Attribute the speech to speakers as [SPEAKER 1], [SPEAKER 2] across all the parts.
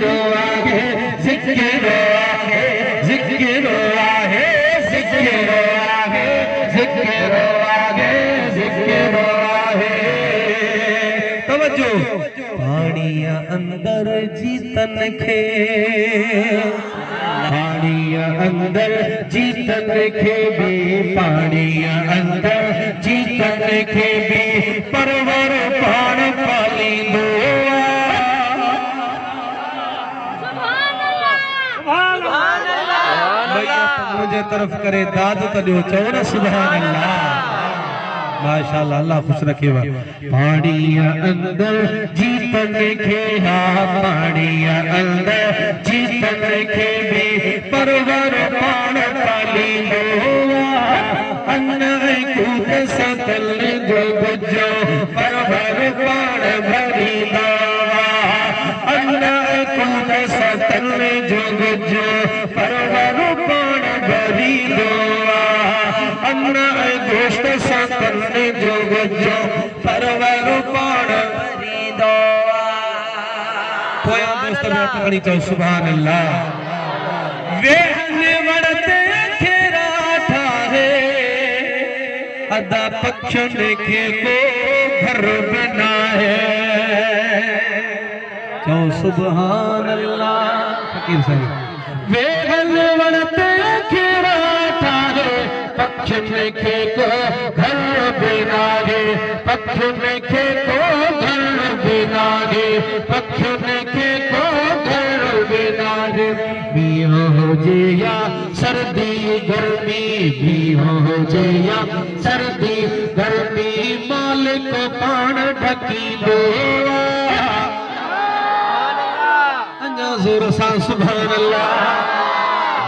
[SPEAKER 1] ज़िक्रो आहे ज़िक्रो आहे ज़िक्रो आहे ज़िक्रो आहे ज़िक्रो आहे ज़िक्रो आहे तवज्जो पाणीअ अंदर जीतन खे पाणीअ अंदर जीतन खे भी पाणीअ अंदर जीतन खे भी परवर पाण पालींदो मुझे तरफ करे दाद तॾियो चओ न सुभान अल्लाह माशाअल्लाह अल्लाह खुश रखेवा पाणीअ अंदर जीतन खे हा पाणीअ अंदर जीतन खे भी परवर पाण पालींदो अन्न कूट सकल जो गुजो परवर पाण भरींदा अन्न कूट सकल जो गुजो परवर पाण भरींदो अन्न गोश्त सकल जो गुजो परवर पाण भरींदो पोयां दोस्त में पकड़ी चओ सुभान अल्लाह वेहने वड़ते खेरा ठाहे अदा पक्षन के को घर बनाए चो सुभान अल्लाह फकीर साहब वेहने वड़ते खेरा ठाहे पक्षन के को घर बनाए पक्षन के को घर बनाए पक्षन के को घर बनाए भी हो जया सर्दी गर्मी भी हो जया सर्दी गर्मी मालिक पाण ढकी दो अञा ज़ोर सां सुभान अल्लाह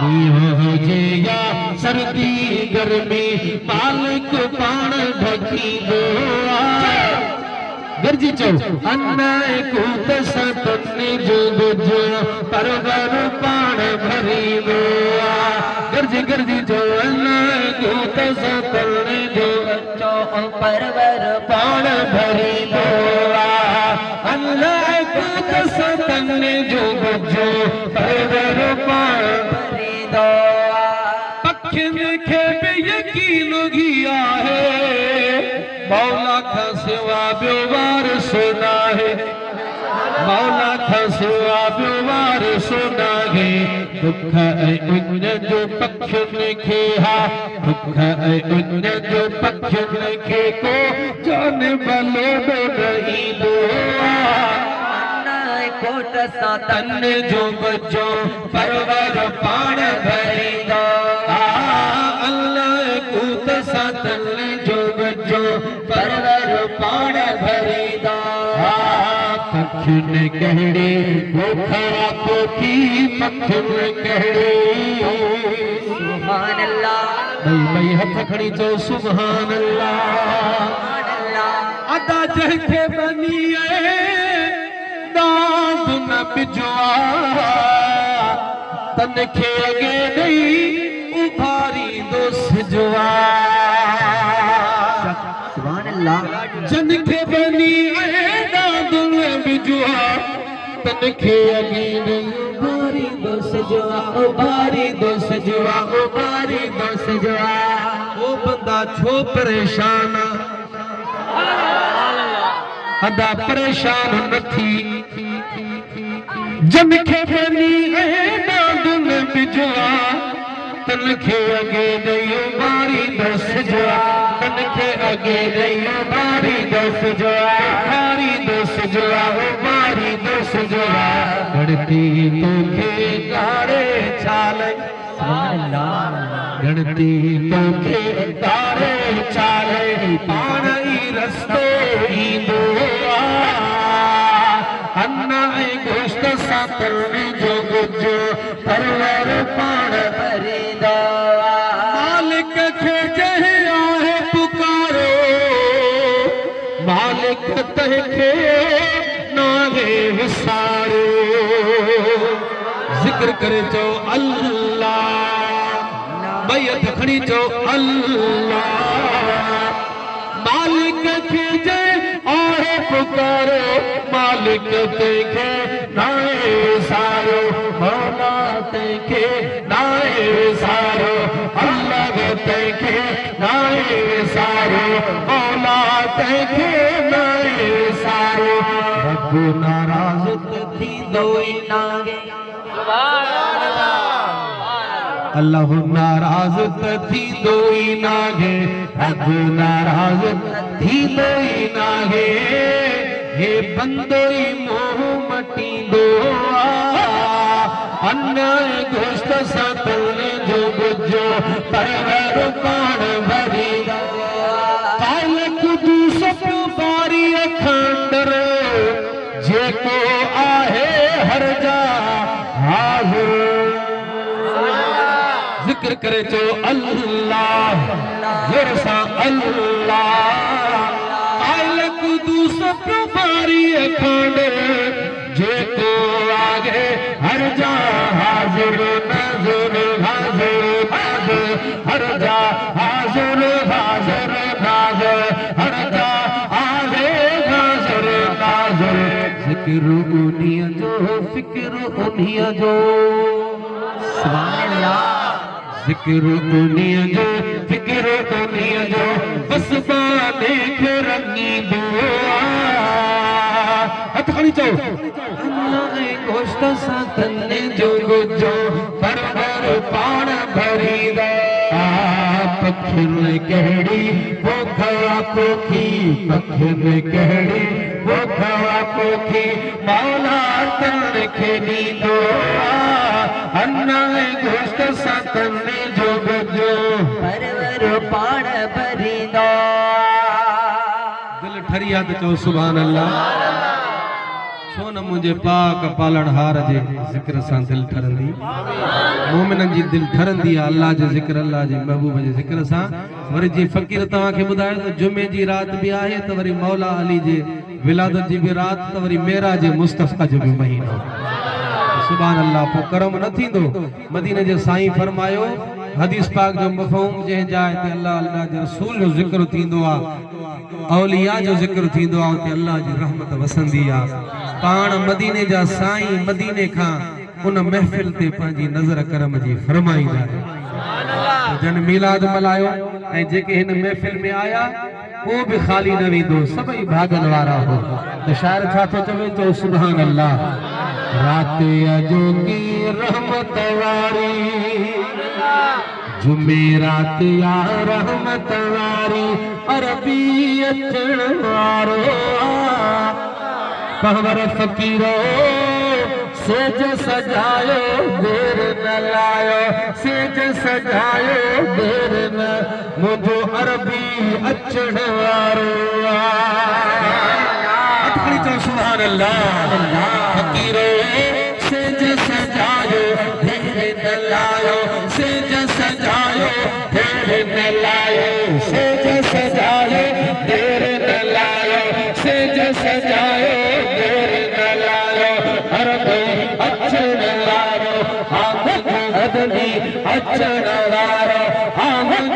[SPEAKER 1] भी हो जया सर्दी गर्मी मालिक पाण ढकी दो गर्जी चो अन्न कूट सतने जो गुजो परवर पाण भरींदो गर्जी गर्जी चो अन्न कूट सतने जो गुजो परवर पाण भरींदो अन्न कूट सतने जो गुजो परवर पाण भरींदो पखिन खे भी यकीन गिया है मौला का सिवा ॿियो वारिसो नाहे मौला का सिवा ॿियो वारिसो नाहे दुख ऐं उन जो पखियुनि खे हा दुख ऐं उन जो पखियुनि खे को जान भलो ॾींदो कोट सां तन जो बचो परवर पाण भरींदो अल्लाह कूट सां तन जो बचो परवर पाण भरींदो पखियुन कहिड़े पोखरा पोखी पखियुन कहिड़े सुभान अल्लाह भई हथ खणी चओ सुभान अल्लाह अदा जंहिंखे बनी दाद न बिजो तन खे अॻे ॾेई उभारींदो सिजो सुभान अल्लाह जन खे बनी दाद न बिजो तन खे अॻे ॾेई उभारींदो सिजो उभारींदो सिजो उभारींदो सिजो ओ बंदा छो परेशान अदा परेशान न थी जन खे बनी दाद न बिजो तन खे अॻे ॾेई उभारींदो सिजो तन खे अॻे ॾेई उभारींदो सिजो उभारींदो सिजो उभारींदो सिजो गणती तोखे तारे छाल गणती तोखे तारे छाल पाण ई रस्तो ईंदो अन्न ऐं गोश्त सां तलने जो गुजो परवर पाण भरींदो मालिक खे जंहिं आहे पुकारो मालिक तंहिंखे नाले विसारो जिक्र करे चओ अल्लाह भई हथ खणी चओ अल्लाह मालिक खे जंहिं आहे पुकारो मालिक तंहिंखे नाले विसारो नाहे नाहे सारो मौला तंहिंखे नाहे सारो रब नाराज़ थी दोई नागे अल्लाह नाराज़ थी दोई नागे रब नाराज़ थी दोई नागे हे बंदोई मोह मटी दो अन्न गोश्त सातल जो गुजो परवर पाण भरी कालक दूसप बारी खंडर जेको आहे हर जा हाज़िर जिक्र करे जो अल्लाह ज़ोर सां अल्लाह कालक दूसप बारी खंडर जेको आगे हर जा हाजिर नाज़िर हाजिर नाज़िर हर जा हाजिर हाजिर नाज़िर हर जा आगे हाजिर नाज़िर ज़िक्र उन्हीं जो फिक्र उन्हीं जो सुभान अल्लाह ज़िक्र उन्हीं जो फिक्र उन्हीं जो बस बाने के रंगी दुआ हथ खड़ी चो गोश्त सातने जो गुजो परवर पाण भरी दा पखिन कहड़ी वो खवा पोखी पखिन कहड़ी वो खवा पोखी मौला तन के नींदो अन्ना गोश्त सातने जो गुजो परवर पाण भरी दा दिल ठरिया तो चो सुभान अल्लाह छो न मुझे पाक पालण हार जे जिक्र सां दिल ठरंदी मोमिनन जी दिल ठरंदी आहे अल्लाह जे जिक्र अल्लाह जे महबूब जे जिक्र सां वरी जी फ़कीर तव्हां खे ॿुधायो त जुमे जी रात बि आहे त वरी मौला अली जे विलादत जी बि रात त वरी मेरा जे मुस्तफ़ा जो बि महीनो सुभान अल्लाह पोइ करम न थींदो मदीने जे साईं फरमायो हदीस पाक जो मफ़हूम जंहिं जाइ ते अल्लाह अल्लाह जे रसूल जो ज़िक्र थींदो आहे औलिया जो ज़िक्र थींदो आहे उते अल्लाह जी रहमत वसंदी आहे पाण मदीने जा साईं मदीने खां उन महफ़िल ते पंहिंजी नज़र करम जी फरमाईंदा जन मीलाद मल्हायो ऐं जेके हिन महफ़िल में आया वो भी खाली न वेंदो सभई भागन वारा हो त शायर छा थो चवे तो सुभान अल्लाह रात अजोगी रहमत वारी जुमेरात या रहमत वारी अरबी अचण वारो पहवर फकीरो सेज सजायो देर न लायो सेज सजायो देर न मुझो अरबी अचण वारो अतकड़ी चो सुभान अल्लाह फकीरो सेज सजायो देर न लायो सेज सजायो देर न लायो सेज सजायो देर न लायो सेज सजायो देर न लायो अरबी अचण वारो अदनी अचण वारो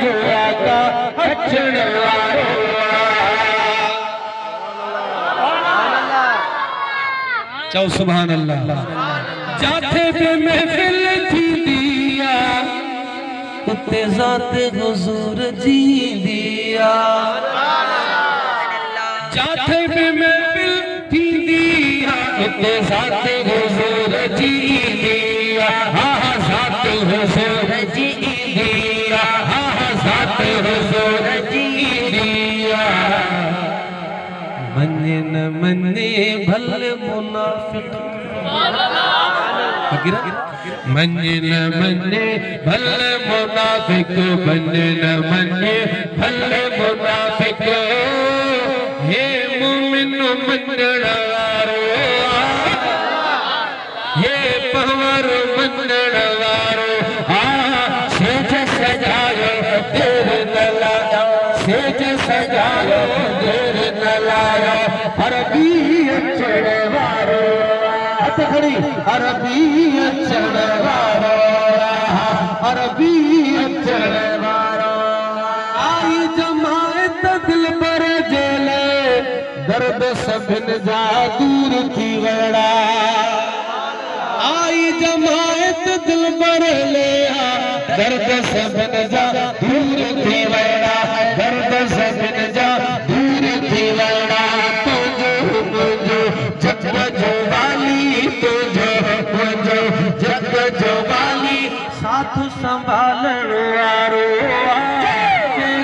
[SPEAKER 1] जो आका अचण वारो चओ सुभान अल्लाह जाथे पे महफिल थी दिया उते ज़ात हुजूर जी दिया जाथे पे महफिल थी दिया उते ज़ात हुजूर जी दिया हाँ ज़ात हुजूर जी दिया हाँ ज़ात हुजूर जी दिया मन्ने न मन्ने भले मुनाफिक मन्ने न मन्ने भले मुनाफिक मन्ने न मन्ने भले मुनाफिक हे मोमिन मन्नण वारो हे पहवर मन्नण वारो सेज सजायो देर न लायो सेज सजायो देर न लायो अरबी अचण वारो हथखड़ी अरबी अचण वारो अरबी अचण वारो आई जमायत दिल पर जेले दर्द सभिन जा दूर थी वड़ा आई जमायत दिल पर ले दर्द सभिन जा दूर थी वड़ा दर्द सभिन जा दूर थी वड़ा तुझो मुझो जग जो वाली तुझो मुझो जग जो वाली साथ संभालण वारो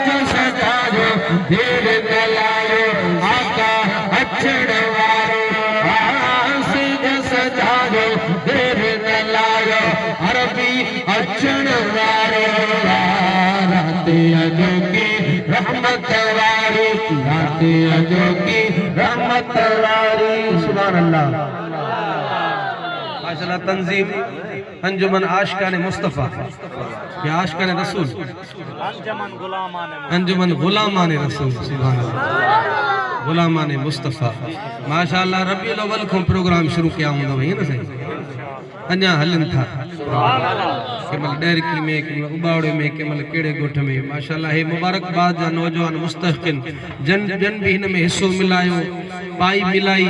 [SPEAKER 1] जो सजायो देर दलायो आका अचण वारो सजायो देर दलायो अरबी अचण वारो राते अजोगी रहमत वारी राते अजोगी रहमत वारी सुभान अल्लाह माशाअल्लाह तंजीम अंजुमन आशिकान मुस्तफा या आशिकान रसूल अंजुमन गुलामान रसूल सुभान अल्लाह गुलामान मुस्तफा माशाअल्लाह रबीउल अव्वल को प्रोग्राम शुरू किया हूंदो है ना सही अञा हलन था केमल डेरकी में केमल उबाड़े में केमल केड़े गोठ में माशाअल्लाह हे मुबारकबाद जा नौजवान मुस्तहकिन जन जन भी इन में हिस्सो मिलायो पाई मिलाई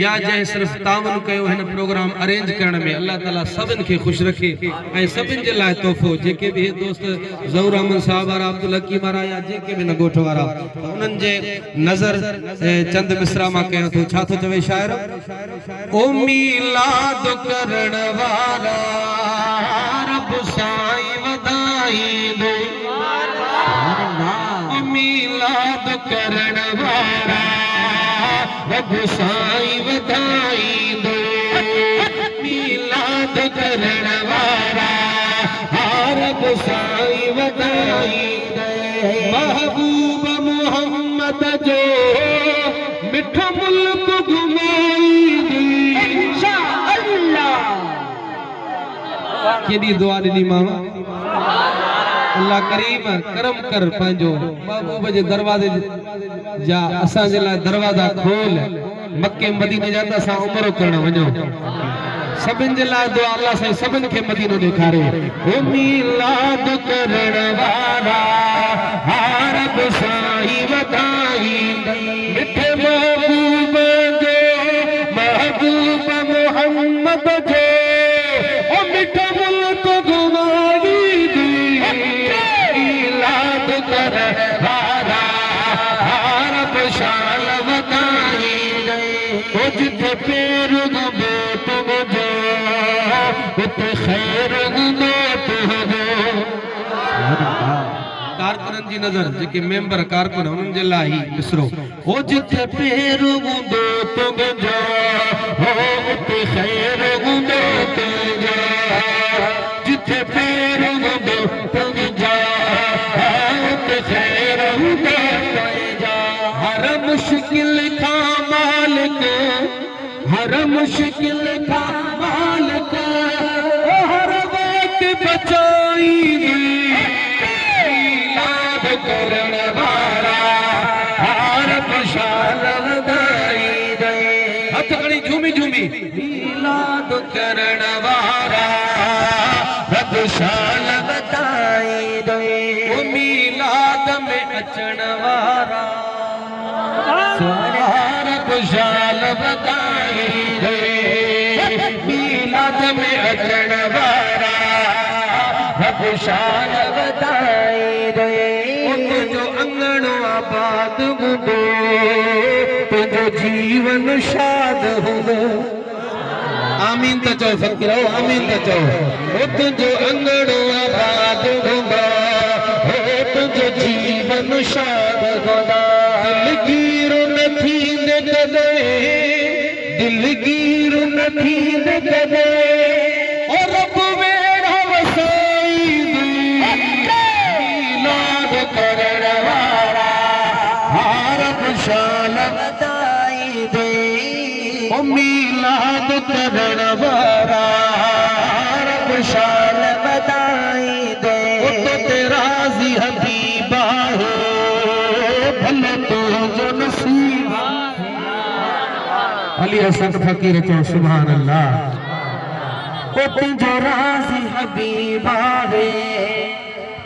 [SPEAKER 1] या जै सिर्फ तावन कयो हिन प्रोग्राम अरेंज करण में अल्लाह ताला सबन के खुश रखे ऐ सबन जे लाए तोहफो जेके भी दोस्त ज़हूर अहमद साहब और अब्दुल हकीम वारा या जेके भी न गोठ वारा उनन जे नजर चंद मिसरा मा कयो तो छा तो चवे शायर ओ मिलाद करण वाला रब साईं वधाई दे मिलाद करण वाला रब साईं वधाई दे मिलाद करण वाला रब साईं वधाई दे महबूब मोहम्मद जो मिठो मुल्क घुमाई दे इंशाअल्लाह केडी दुआ दी मामा अल्लाह करीम करम कर पंजो महबूब जे दरवाजे जा असा जे ला दरवाजा खोल मक्के मदीने जा त असा उमरो करण वणो सबन जे ला दुआ अल्लाह से सबन के मदीनो दिखारे ओ मिलाद करण वाला रब साईं वधाई मिठे महबूब जो महबूब मोहम्मद जो ओ मिठे मुल्क घुमाई दी मिलाद करण वाला रब शान वधाई दे ओ जिथे पैर गबे तुम जो उते खैर गुनो तुम कारकुनन जी नजर जेके मेंबर कारकुन उनन जे लाही मिसरो ओ जिथे पैर गुंदो तुम जो हो उते खैर गुंदो तुम जो जिथे पैर गुंदो तुम जो उते खैर गुंदो तुम जो हर मुश्किल का मालिक हर मुश्किल का मालिक हर वक्त बचाई दे मिलाद करण वाला रब शान वधाई दे हथ खड़ी झूमी झूमी मिलाद करण वाला रब शान वधाई दे ओ मिलाद में अचण वाला रब शान वधाई दे मिलाद में अचण वाला रब शान वधाई दे तुझो अंगण आबाद हूंदो तुझो जीवन शाद हूंदो आमीन त चओ फकीर आमीन त चओ तुझो अंगण आबाद हूंदो तुझो जीवन शाद हूंदो दिलगीर न थींदे कदे दिलगीर न थींदे कदे और रब वेड़ा वसाई दे मिलाद करण वाला रब शान वधाई दे ओ मिलाद करण वाला रब शान वधाई दे ओ तेरा जी हबीबा हो भले तो जो नसीब अली हसन फकीर चो सुभान अल्लाह ओ तुझो राजी हबीबा रे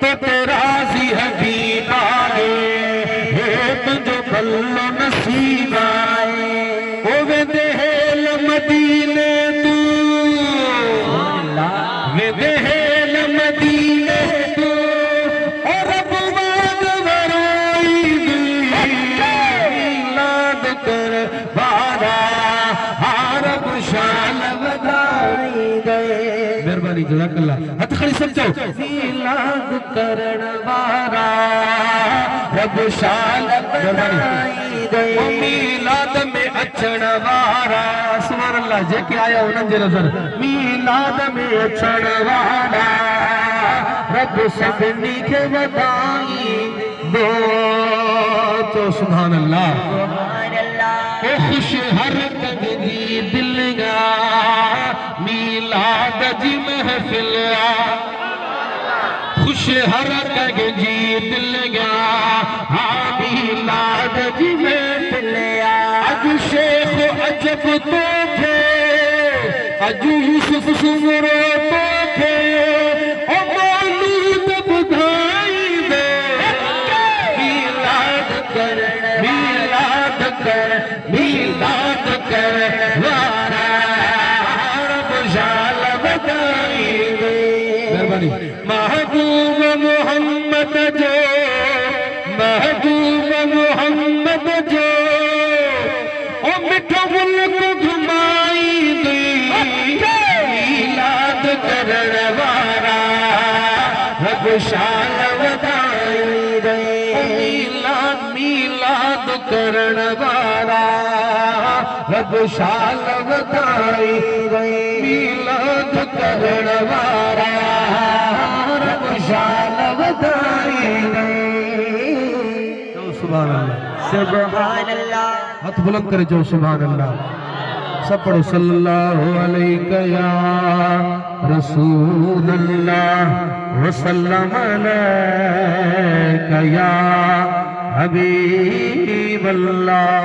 [SPEAKER 1] तो तेरा जी हबीबा रे तुझो भलो नसीब आए ओ वे देहल मदीने तू वे देहल मदीने शान वधाई दे। मेहरबानी जज़ाकल्लाह। हथ खड़ी समझो। मिलाद करण वारा रब शान वधाई दे। मिलाद में अचण वारा सुभान अल्लाह जेके आया उन्हनि जे नज़र मिलाद में अचण वारा रब सभिनी खे वधाई दो। तो सुभान अल्लाह। ओ खुश हर कदरी दिल गा मिलाद जी महफिल खुश हर कदरी दिल गा मिलाद जी महफिल अज शेख अजब तो थे अज यूसुफ सुमरो तो थे ओ मौलूद बधाई दे। मिलाद कर वारा रब शान वधाई दे। महबूब मोहम्मद जो ओ मिठो मुल्क घुमाई दे। मिलाद करण वारा रब शान वधाई दे। मिलाद करण वारा रब शान वधाई दे। मिलाद करण वारा रब शान वधाई दे। सुभान अल्लाह सुभान अल्लाह। हाथ बुलंद करे जो सुभान अल्लाह। सब पढ़ो सल्लल्लाहु अलैहि या रसूल अल्लाह वसल्लम अलैका या हबीब अल्लाह।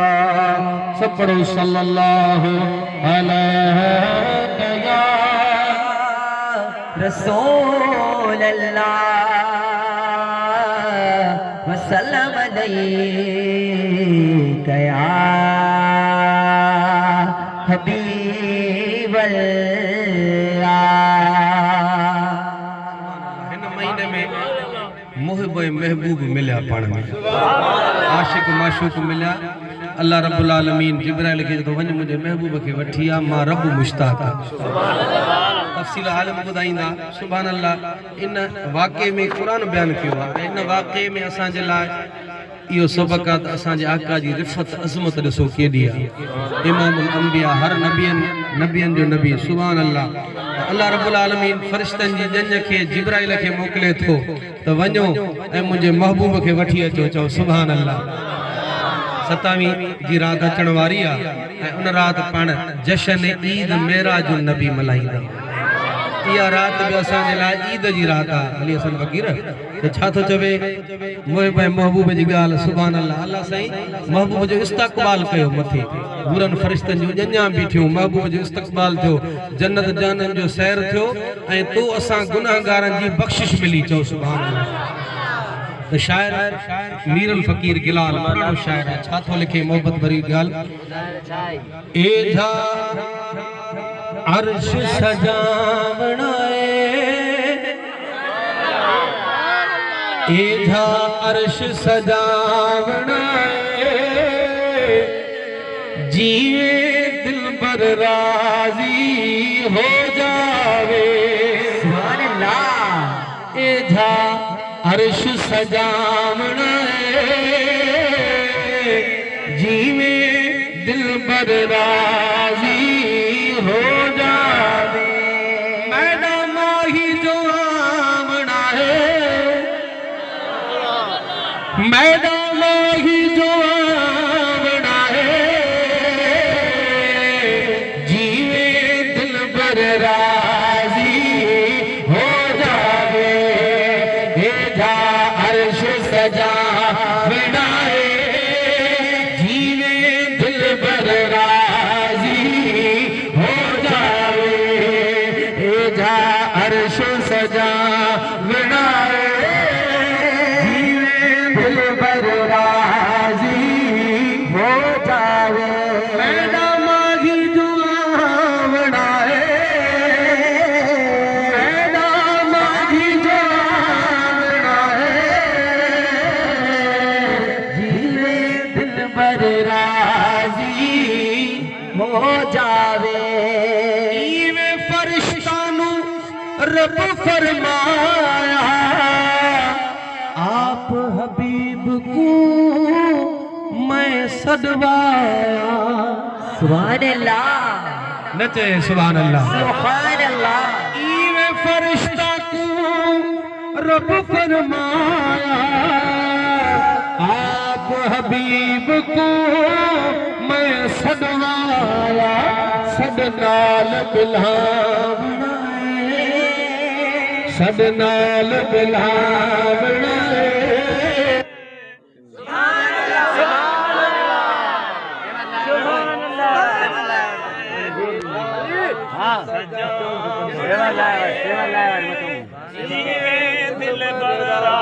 [SPEAKER 1] सब पढ़ो सल्लल्लाहु अलैहि या
[SPEAKER 2] रसूल अल्लाह वसल्लम अलैका या हबीब अल्लाह।
[SPEAKER 1] इन महीने में मुहिब महबूब मिलिया पाण में आशिक माशूक मिलिया। अल्लाह रब्बुल आलमीन जिब्राइल खे तो वञ मुंहिंजे महबूब खे वठी आ मां रब मुश्ताक तफ़सील आलम ॿुधाईंदा। सुभान अल्लाह। इन वाक़े में क़ुरान बयान कयो आहे। इन वाक़े में असांजे लाइ इहो सबक़ात असांजे आका जी रिफ़त अज़मत ॾिसो केॾी आहे। इमामुल अंबिया हर नबियनि जो नबी सुभान अल्लाह। अल्लाह रब्बुल आलमीन फ़रिश्तनि जी ॼञ खे जिब्राइल खे मोकिले थो त वञो ऐं मुंहिंजे महबूब खे वठी अचो। चओ सुभान अल्लाह। 27 जी रात अचण वारी आहे ऐं उन रात पाण जशन ईद मेराज नबी मल्हाईंदा। इहा रात बि असांजे लाइ ईद जी रात आहे। अली हसन फ़कीर त छा थो चवे मुहिब महबूब जी ॻाल्हि सुभान अल्लाह। अल्लाह साईं महबूब जो इस्तक़बाल कयो मथे बुरनि फ़रिश्तनि जूं ॼञां बि थियूं महबूब जो इस्तक़बाल थियो जन्नत जाननि जो सैर थियो ऐं तो असां गुनाहगारनि जी बख़्शिश मिली। चओ सुभान अल्लाह। तो शायर मीरल फ़कीर गिलाल पुराणो शायर है। छा थो लिखे मोहब्बत भरी ॻाल्हि। एझा अर्श सजावणा एझा अर्श सजावणा जीवे दिल पर राजी हो जावे। सुभान अल्लाह। एझा अर्श सजावणा जीवे दिल पर राजी हो जावे। मैडा माही जो आवणा है मैडा माही जो आवणा है जीवे दिल पर राजी हो जावे। एझा अर्श सजावणा जीवे दिल पर राजी हो जावे। एझा अर्श सजावणा जीवे दिल पर राजी हो जावे। मैडा माही जो आवणा मैडा माही जो आवणा जीवे दिल पर राजी हो जावे। रब फरमाया आप हबीब को मैं सदवाया।
[SPEAKER 2] सुभान अल्लाह
[SPEAKER 1] नचे सुभान अल्लाह।
[SPEAKER 2] सुभान अल्लाह
[SPEAKER 1] ईवे फरिश्ता को रब फरमाया आप हबीब को मैं सदवाया। सदनाल बिलावना सदनाल बिलावना
[SPEAKER 3] दिल बरा